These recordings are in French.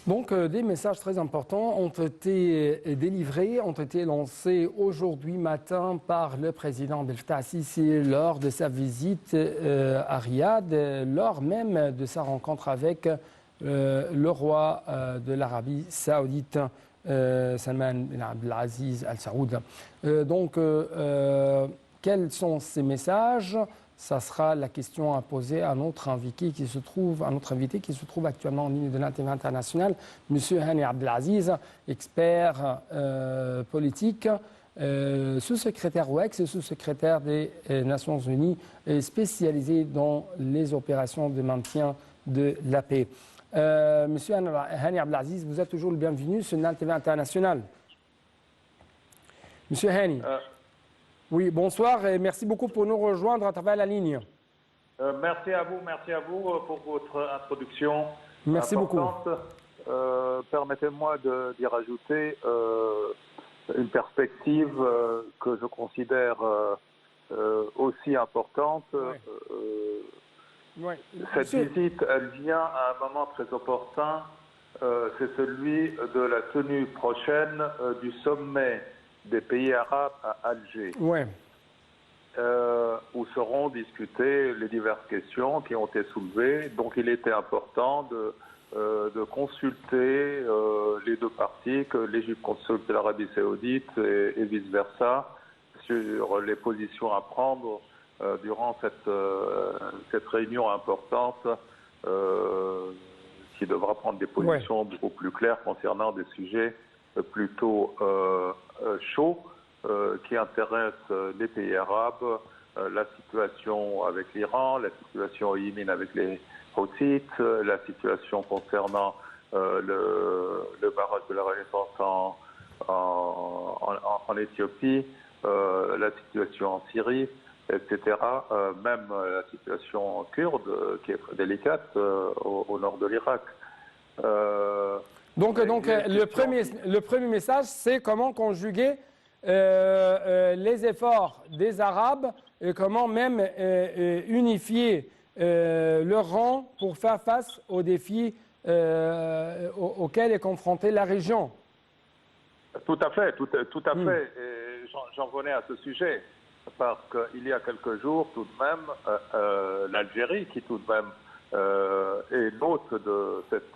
Donc, des messages très importants ont été délivrés, ont été lancés aujourd'hui matin par le président Abdel Fattah al-Sisi lors de sa visite à Riyad, lors même de sa rencontre avec le roi de l'Arabie saoudite, Salman bin Abdelaziz Al Saoud. Quels sont ces messages? Ça sera la question à poser à notre invité qui se trouve actuellement en ligne de la TV internationale, M. Hani Abdelaziz, expert politique, sous-secrétaire ou ex-sous-secrétaire des Nations Unies, spécialisé dans les opérations de maintien de la paix. Monsieur Hani Abdelaziz, vous êtes toujours le bienvenu sur la TV internationale. Monsieur Hani. Oui, bonsoir et merci beaucoup pour nous rejoindre à travers la ligne. Merci à vous pour votre introduction. Merci importante. Beaucoup. Permettez-moi d'y rajouter une perspective que je considère aussi importante. Cette visite, elle vient à un moment très opportun, c'est celui de la tenue prochaine du sommet des pays arabes à Alger, où seront discutées les diverses questions qui ont été soulevées. Donc il était important de consulter les deux parties, que l'Égypte consulte l'Arabie saoudite et vice-versa, sur les positions à prendre durant cette réunion importante qui devra prendre des positions beaucoup plus claires concernant des sujets plutôt chaud qui intéresse les pays arabes, la situation avec l'Iran, la situation au Yémen avec les Houthis, la situation concernant le barrage de la Renaissance en Éthiopie, la situation en Syrie, etc. Même la situation kurde qui est très délicate au nord de l'Irak. Donc le premier message, c'est comment conjuguer les efforts des Arabes et comment même unifier leur rang pour faire face aux défis auxquels est confrontée la région. Tout à fait, tout à fait. J'en venais à ce sujet, parce qu'il y a quelques jours, tout de même, l'Algérie, qui tout de même et l'hôte de cet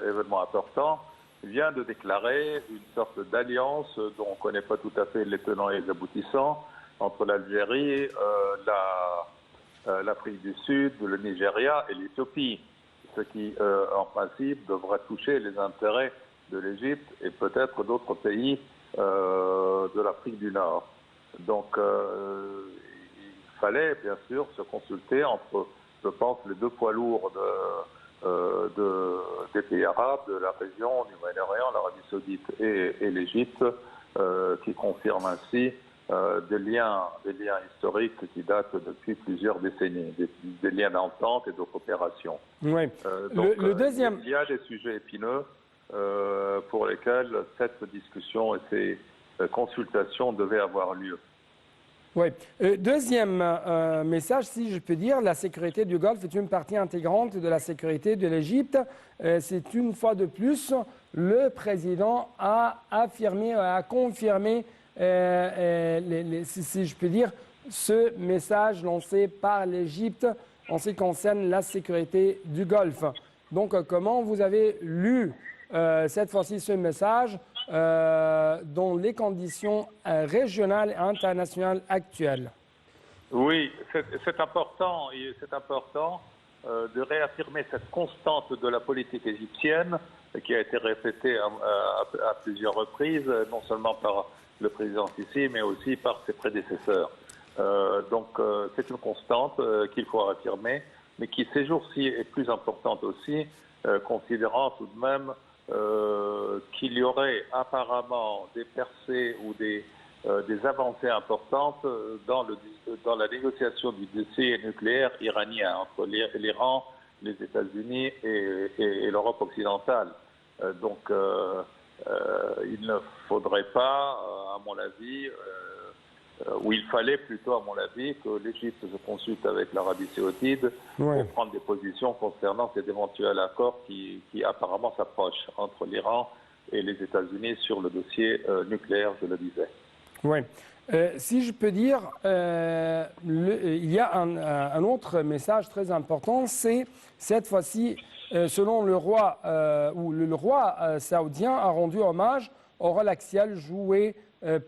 événement important, vient de déclarer une sorte d'alliance dont on ne connaît pas tout à fait les tenants et les aboutissants entre l'Algérie, l'Afrique du Sud, le Nigeria et l'Éthiopie, ce qui en principe devrait toucher les intérêts de l'Égypte et peut-être d'autres pays de l'Afrique du Nord. Donc il fallait bien sûr se consulter entre, je pense, les deux poids lourds des pays arabes, de la région, du Moyen-Orient, l'Arabie saoudite et l'Égypte, qui confirment ainsi des liens historiques qui datent depuis plusieurs décennies, des liens d'entente et de coopération. Oui. Donc, il y a des sujets épineux pour lesquels cette discussion et ces consultations devaient avoir lieu. Oui. Deuxième message, si je peux dire, la sécurité du Golfe est une partie intégrante de la sécurité de l'Égypte. C'est une fois de plus, le président a affirmé, a confirmé, si je peux dire, ce message lancé par l'Égypte en ce qui concerne la sécurité du Golfe. Donc, comment vous avez lu cette fois-ci ce message dans les conditions régionales et internationales actuelles? Oui, c'est important de réaffirmer cette constante de la politique égyptienne qui a été répétée à plusieurs reprises, non seulement par le président Sisi, mais aussi par ses prédécesseurs. Donc c'est une constante qu'il faut réaffirmer, mais qui ces jours-ci est plus importante aussi, considérant tout de même qu'il y aurait apparemment des percées ou des avancées importantes dans la négociation du dossier nucléaire iranien entre l'Iran, les États-Unis et l'Europe occidentale. Donc il ne faudrait pas, à mon avis, où il fallait plutôt, à mon avis, que l'Égypte se consulte avec l'Arabie saoudite pour prendre des positions concernant cet éventuel accord qui apparemment s'approche entre l'Iran et les États-Unis sur le dossier nucléaire, je le disais. Oui. Si je peux dire, il y a un autre message très important, c'est cette fois-ci, selon le roi, ou le roi saoudien a rendu hommage au rôle axial joué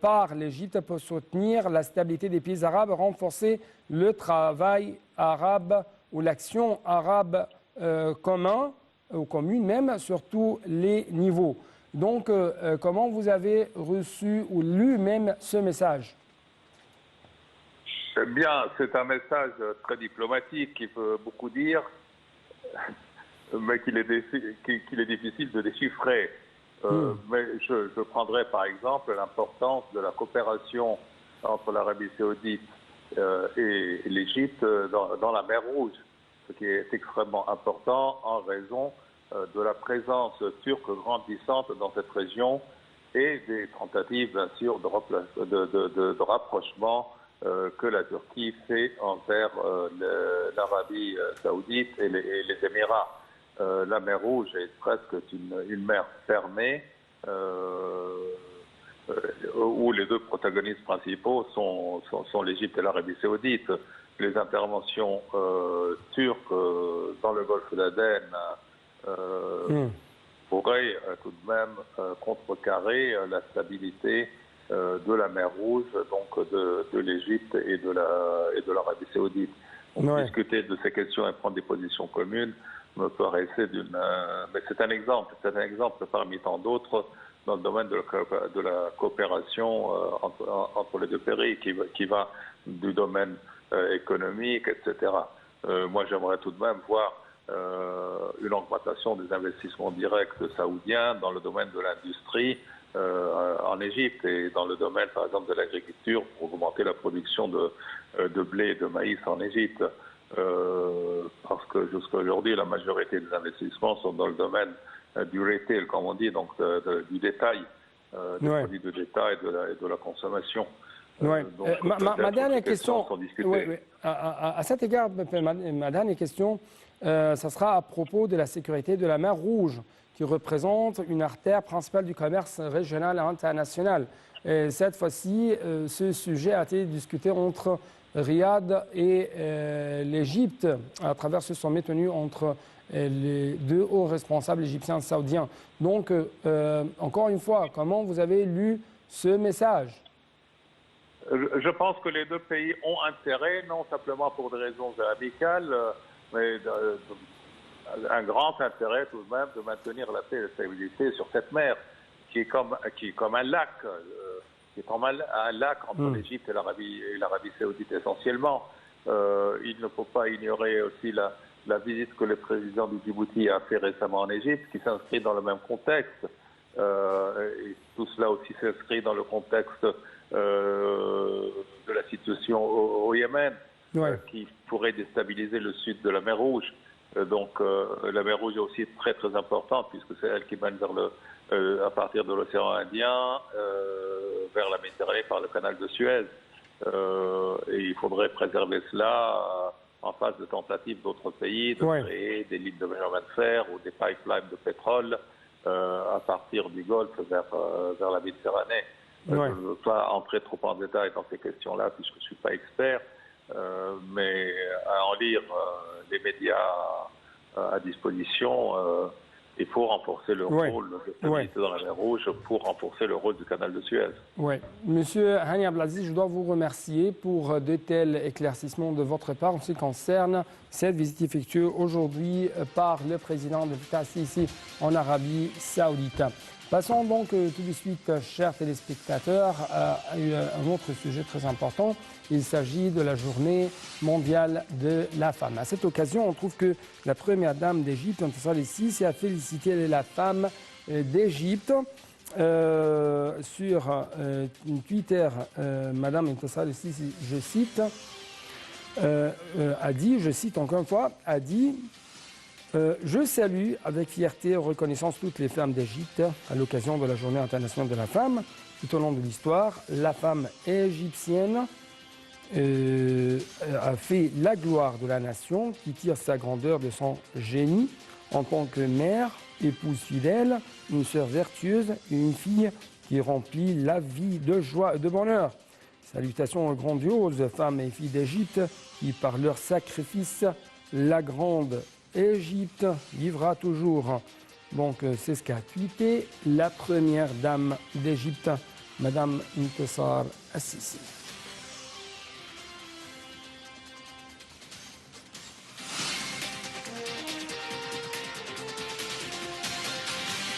par l'Égypte pour soutenir la stabilité des pays arabes, renforcer le travail arabe ou l'action arabe commun, ou commune même, sur tous les niveaux. Donc, comment vous avez reçu ou lu même ce message? Eh bien, c'est un message très diplomatique qui veut beaucoup dire, mais qu'il est difficile de déchiffrer. Mais je prendrais par exemple l'importance de la coopération entre l'Arabie saoudite et l'Égypte dans la mer Rouge, ce qui est extrêmement important en raison de la présence turque grandissante dans cette région et des tentatives, bien sûr, de rapprochement que la Turquie fait envers l'Arabie saoudite et les Émirats. La mer Rouge est presque une mer fermée où les deux protagonistes principaux sont l'Égypte et l'Arabie saoudite. Les interventions turques dans le golfe d'Aden pourraient tout de même contrecarrer la stabilité de la mer Rouge, donc de l'Égypte et de l'Arabie saoudite. On peut discuter de ces questions et prendre des positions communes me paraissait mais c'est un exemple parmi tant d'autres dans le domaine de la coopération entre les deux pays qui va du domaine économique, etc. Moi, j'aimerais tout de même voir une augmentation des investissements directs saoudiens dans le domaine de l'industrie en Égypte et dans le domaine, par exemple, de l'agriculture pour augmenter la production de blé et de maïs en Égypte. Parce que jusqu'à aujourd'hui, la majorité des investissements sont dans le domaine du retail, comme on dit, donc du détail, des produits de détail et de la consommation. Donc, ma dernière question, à cet égard, ma dernière question, ça sera à propos de la sécurité de la mer Rouge, qui représente une artère principale du commerce régional et international. Et cette fois-ci, ce sujet a été discuté entre Riyad et l'Égypte à travers ce sommet tenu entre les deux hauts responsables égyptiens saoudiens. Donc, encore une fois, comment vous avez lu ce message? Je pense que les deux pays ont intérêt, non simplement pour des raisons amicales, mais un grand intérêt tout de même de maintenir la paix et la stabilité sur cette mer, qui est comme un lac. Qui est comme un lac entre l'Égypte et l'Arabie saoudite essentiellement. Il ne faut pas ignorer aussi la visite que le président du Djibouti a fait récemment en Égypte, qui s'inscrit dans le même contexte. Et tout cela aussi s'inscrit dans le contexte de la situation au Yémen, qui pourrait déstabiliser le sud de la mer Rouge. Donc la mer Rouge est aussi très très importante, puisque c'est elle qui mène à partir de l'océan Indien vers la Méditerranée par le canal de Suez. Et il faudrait préserver cela en face de tentatives d'autres pays de créer des lignes de chemin de fer ou des pipelines de pétrole à partir du Golfe vers la Méditerranée. Je ne veux pas entrer trop en détail dans ces questions-là puisque je ne suis pas expert, mais à en lire les médias à disposition, il faut renforcer le rôle de stabilité dans la mer Rouge pour renforcer le rôle du canal de Suez. Oui. Monsieur Hani Abdelaziz, je dois vous remercier pour de tels éclaircissements de votre part en ce qui concerne cette visite effectuée aujourd'hui par le président de l'État ici en Arabie Saoudite. Passons donc tout de suite, chers téléspectateurs, à un autre sujet très important. Il s'agit de la journée mondiale de la femme. À cette occasion, on trouve que la première dame d'Égypte, Intisar el-Sisi, a félicité la femme d'Égypte. Sur Twitter, Madame Intisar el-Sisi, je cite, a dit, je cite encore une fois, a dit je salue avec fierté et reconnaissance toutes les femmes d'Égypte à l'occasion de la Journée internationale de la femme tout au long de l'histoire, la femme égyptienne a fait la gloire de la nation, qui tire sa grandeur de son génie en tant que mère, épouse fidèle, une sœur vertueuse et une fille qui remplit la vie de joie et de bonheur. Salutations grandioses, femmes et filles d'Égypte, qui par leur sacrifice, la grande Égypte vivra toujours. Donc c'est ce qu'a tweeté la première dame d'Égypte, Madame Intessar Assisi.